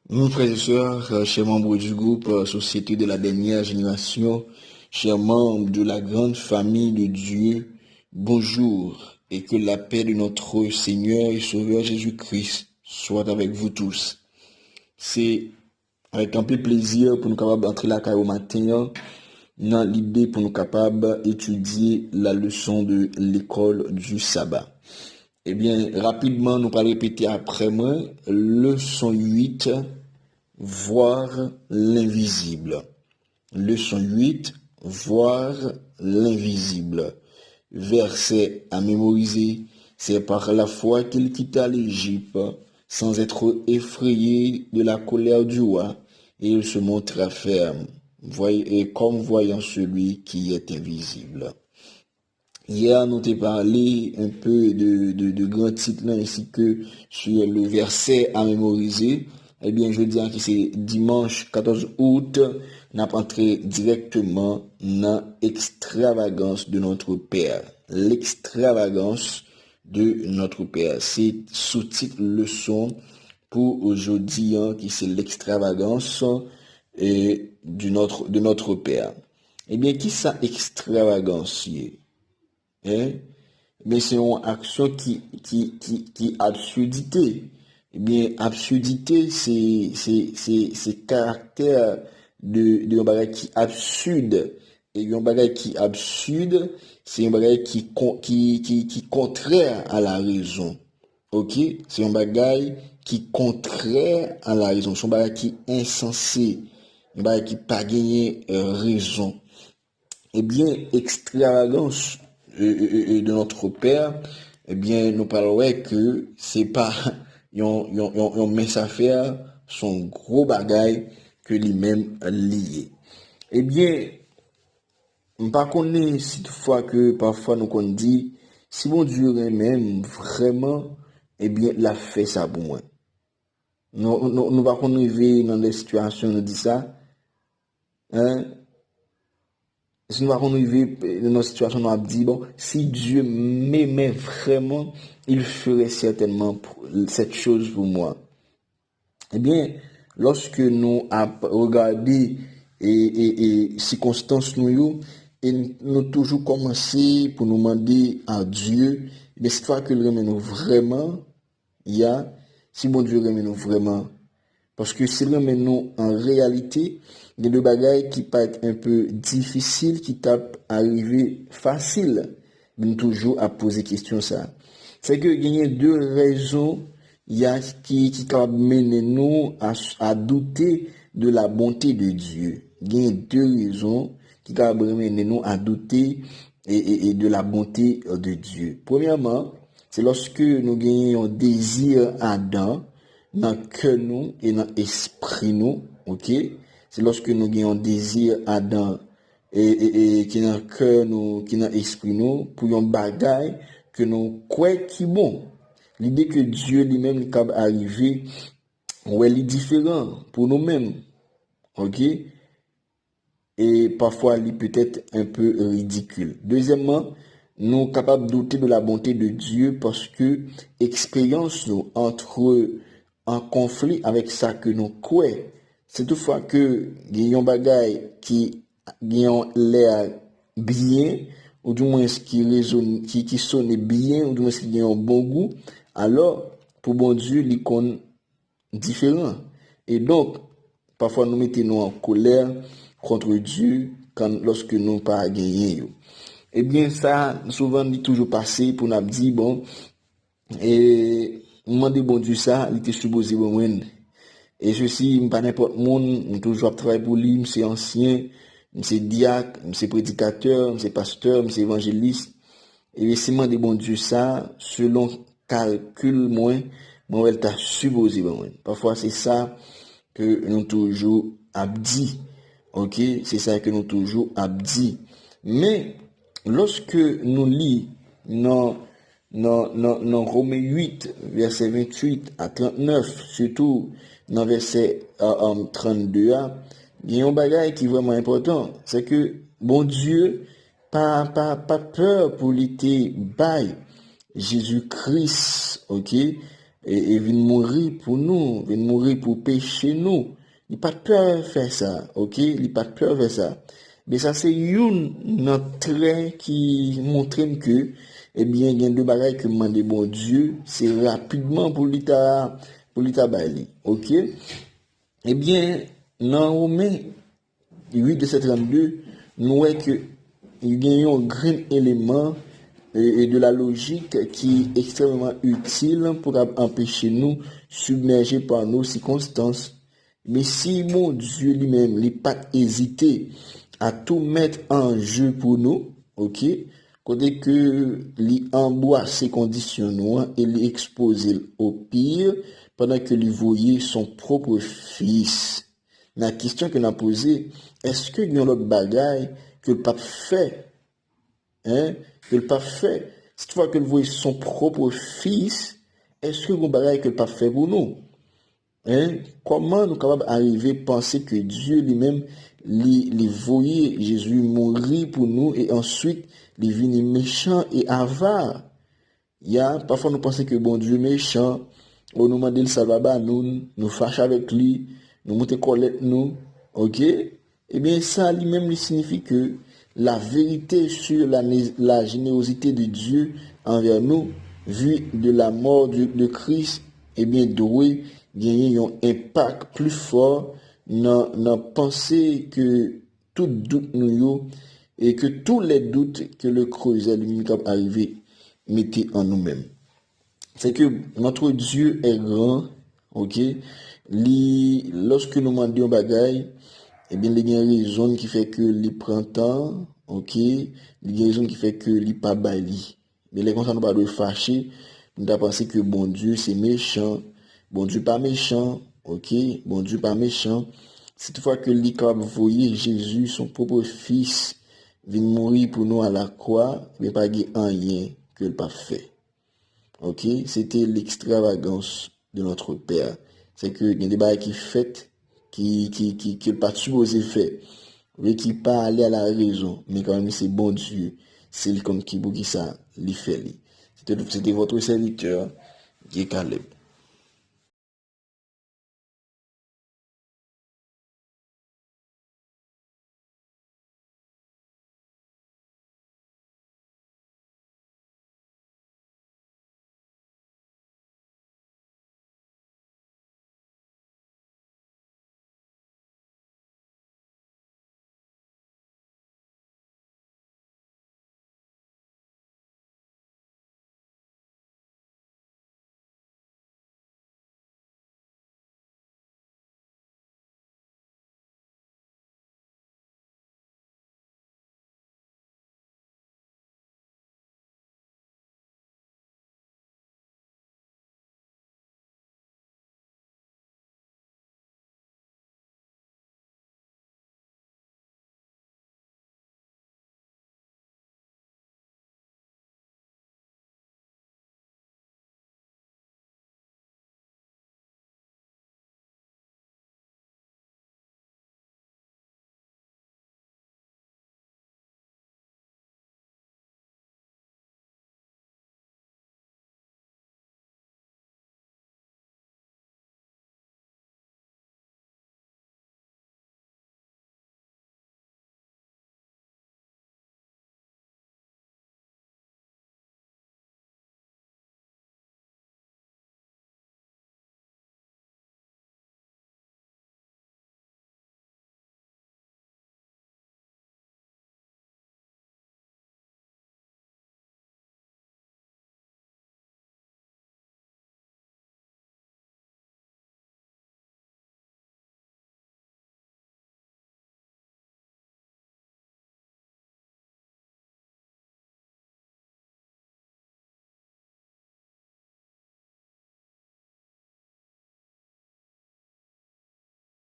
Nous, frères et sœurs, chers membres du groupe Société de la dernière génération, chers membres de la grande famille de Dieu, bonjour et que la paix de notre Seigneur et Sauveur Jésus-Christ soit avec vous tous. C'est avec un peu plaisir pour nous capables d'entrer là au matin dans l'idée pour nous capables d'étudier la leçon de l'école du sabbat. Eh bien, rapidement, nous allons répéter après moi, leçon 8, voir l'invisible. Leçon 8, voir l'invisible. Verset à mémoriser, c'est par la foi qu'il quitta l'Égypte, sans être effrayé de la colère du roi, et il se montra ferme, et comme voyant celui qui est invisible. Hier, nous t'ai parlé un peu de grands titres ainsi que sur le verset à mémoriser. Eh bien, je dis que c'est dimanche 14 août, nous avons entré directement dans l'extravagance de notre Père. L'extravagance de notre Père. C'est sous-titre leçon pour aujourd'hui, qui c'est l'extravagance de notre Père. Eh bien, qui ça extravagance? Mais c'est une action qui absurdité. Eh bien, absurdité, c'est caractère de un bagage qui absurde. Et un bagage qui absurde, c'est un bagage qui contraire à la raison. Ok? C'est un bagage qui contraire à la raison. C'est un bagage qui insensé. Un bagage qui pas gagné raison. Eh bien, extravagance de notre Père, eh bien, nous parlons que c'est pas yon mince affaire, son gros bagay que lui-même lié. Eh bien, pas connaît cette fois que parfois nous qu'on dit, si mon Dieu même vraiment, eh bien, l'a fait ça pour moi. Nous pas qu'on arrive dans des situations, nous dit ça, hein, si nous avons arrivé dans une situation, nous avons dit, bon, si Dieu m'aimait vraiment, il ferait certainement cette chose pour moi. Eh bien, lorsque nous avons regardé et circonstances nous, et nous toujours commencé pour nous demander à Dieu, mais cette fois que le remet nous vraiment, il y a, si bon Dieu remet nous vraiment, parce que si nous en réalité, il y a des bagailles qui peuvent être un peu difficiles, qui tapent arriver facile, mais toujours à poser question ça. C'est que il y a deux raisons il y a qui peuvent mener nous à douter de la bonté de Dieu. Il y a deux raisons qui peuvent mener nous à douter et de la bonté de Dieu. Premièrement, c'est lorsque nous gagnons un désir ardent dans cœur nous et dans esprit nous, ok? C'est lorsque nous gagnons un désir ardent et qui dans cœur nous, qui dans esprit nous, pour un bagaille que nous croyons qui bon. L'idée que Dieu lui-même est capable d'arriver, ouais, il est différent pour nous-mêmes, ok? Et parfois, il est peut-être un peu ridicule. Deuxièmement, nous sommes capables de douter de la bonté de Dieu parce que expérience nous entre en conflit avec ça que nous croyons. C'est toutefois que il y a un bagage qui a l'air bien, ou du moins qui résonne, qui sonne bien, ou du moins qui a un bon goût, alors, pour bon Dieu, il est différent. Et donc, parfois nous mettons en colère contre Dieu lorsque nous pas gagné. Eh bien, ça, souvent, il est toujours passé pour nous dire, bon, et demander bon Dieu ça, il était supposé bon moi. Et ceci, pas n'importe monde, toujours travailler pour lui, c'est ancien, c'est diacre, c'est prédicateur, c'est pasteur, c'est évangéliste. Et c'est demander bon Dieu ça, selon calcul moins, moi, elle t'a supposé bon moi. Parfois, c'est ça que nous toujours abdi. Ok, c'est ça que nous toujours abdi. Mais lorsque nous lisons dans Romains 8, verset 28 à 39, surtout dans verset 32, il y a un bagage qui est vraiment important. C'est que bon Dieu, pas peur pour l'été bail Jésus-Christ, ok, et vient mourir pour nous, vient mourir pour pécher nous. Il pas de peur de faire ça, ok? Il pas de peur de faire ça. Mais ça, c'est un trait qui montre que, eh bien, il y a deux bagages que demande bon Dieu, c'est rapidement pour l'état baili, ok? Eh bien, dans Romains 8 de 32, nous voyons que il y a un grand élément et de la logique qui est extrêmement utile pour empêcher nous submerger par nos circonstances. Mais si mon Dieu lui-même n'a pas hésité à tout mettre en jeu pour nous, ok, côté que lui emboîte ces conditions noires et lui exposer au pire pendant que lui voyait son propre fils. La question que nous a posée, est-ce que y a l'autre bagaille que le pape fait, hein, que le pape fait, cette fois que le voyait son propre fils, est-ce que y a un bagaille que le pape fait pour nous? Hein? Comment nous sommes capables d'arriver à penser que Dieu lui-même, les voyait Jésus mourir pour nous et ensuite, il venu méchant et avare? Parfois nous pensons que bon Dieu est méchant, on nous demande le salvaba, nous fâche avec lui, nous montons colère nous, ok? Eh bien, ça lui-même signifie que la vérité sur la générosité de Dieu envers nous, vu de la mort de Christ, eh bien, doit gagner un impact plus fort dans penser que tout doute nous et que tous les doutes que le creuset lui est arrivé mettez en nous-mêmes. C'est que notre Dieu est grand, ok? Lorsque nous demandons bagaille, eh bien, il y a une raison qui fait que les printemps, ok? Il y a une raison qui fait que les pas baili. Mais les gens ne pas de fâcher, nous avons pensé que bon Dieu c'est méchant, bon Dieu pas méchant, ok? Bon Dieu pas méchant. C'est toutefois que l'icab voyait Jésus, son propre fils, venir mourir pour nous à la croix, mais pas rien que le pas fait. Ok, c'était l'extravagance de notre Père. C'est que il y a des bails qui fait, qui le pas supposé faire, mais qui pas aller à la raison, mais quand même c'est bon Dieu, c'est comme qui pour qui ça, lui fait. C'était votre serviteur, qui est Caleb.